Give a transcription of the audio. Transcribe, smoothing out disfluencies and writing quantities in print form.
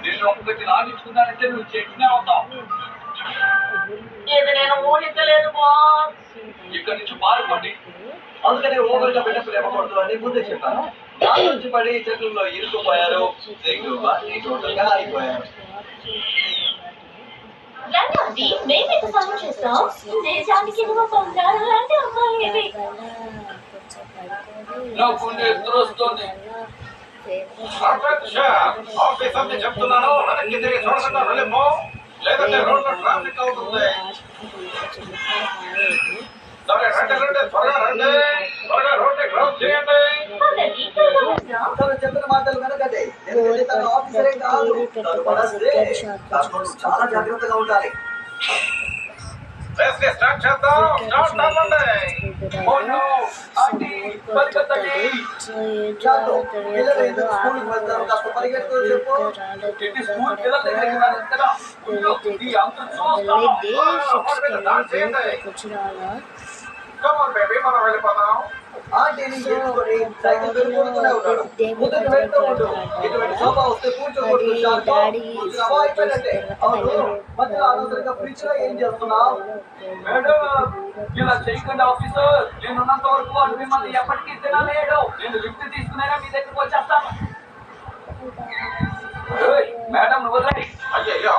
నేను ఒకటి లాగించుకున్నానంటే నువ్వు చెట్టినే అవుతావు. ఇది నేను ఊహించలేదు బాస్. ఇక్కడి నుంచి పారిపోండి. అందుకనే ఓవర్గా బిడ్డలు ఇవ్వకూడదు అని ముందే చెప్పాను. దాని నుంచి పడి చెట్లలో ఇరుక్కుపోయారు. టోటల్గా అయిపోయారు. రండి మేమేంత సాయం చేస్తాం. దేశానికి నువ్వు బంగారం లాంటి అమ్మాయి. నాకు ఎదురు వస్తుంది. ఆఫీసర్ని చెప్తున్నాను, వెనక్కి తిరిగి చూడకుండా వెళ్ళిపో, లేదంటే రోడ్లో ట్రాఫిక్ అవుతుంది. సరే రండి రండి, త్వరగా రండి, త్వరగా రోడ్ని క్లోజ్ చేయండి. తను చెప్పిన మాటలు వెనకదే, ఎందుకంటే తన ఆఫీసరే కాదు, తను మనస్సే. చాలా జాగ్రత్తగా ఉండాలి. రేస్ని స్టార్ట్ చేద్దాం. స్టార్ట్ అవ్వండి. ఓ నో, ఆంటీ పరిగెత్తండి. చాలు, పిల్లలు ఎందుకు స్కూల్కి వెళ్తారు? కాస్త పరిగెత్తుకొని చెప్పు. ఇది స్కూల్ పిల్లల దగ్గరికి వెళ్ళదు కదా. ఈ అంకుల్ Come on, baby, మనం వెళ్ళిపోదాం. ఆంటీని చేసుకొని సైకిల్ పెట్టుకుంటూనే ఉన్నాడు. ముందుకు వెళ్తూ ఉండు. ఇటువంటి సోఫా వస్తే కూర్చోకూడదు. షార్ట్ అయిపోయినట్టే. అవును, మధ్యలో అనవసరంగా ఫ్రిడ్జ్ లో ఏం చేస్తున్నావు? మేడం, ఇలా చేయకండి ఆఫీసర్. నేను ఉన్నంత వరకు వాడు మిమ్మల్ని ఎప్పటికీ తినలేడు. నేను లిఫ్ట్ తీసుకునేనా మీ దగ్గరికి వచ్చేస్తాను. మేడం నువ్వు వదిలేయ్. అయ్యయ్యో.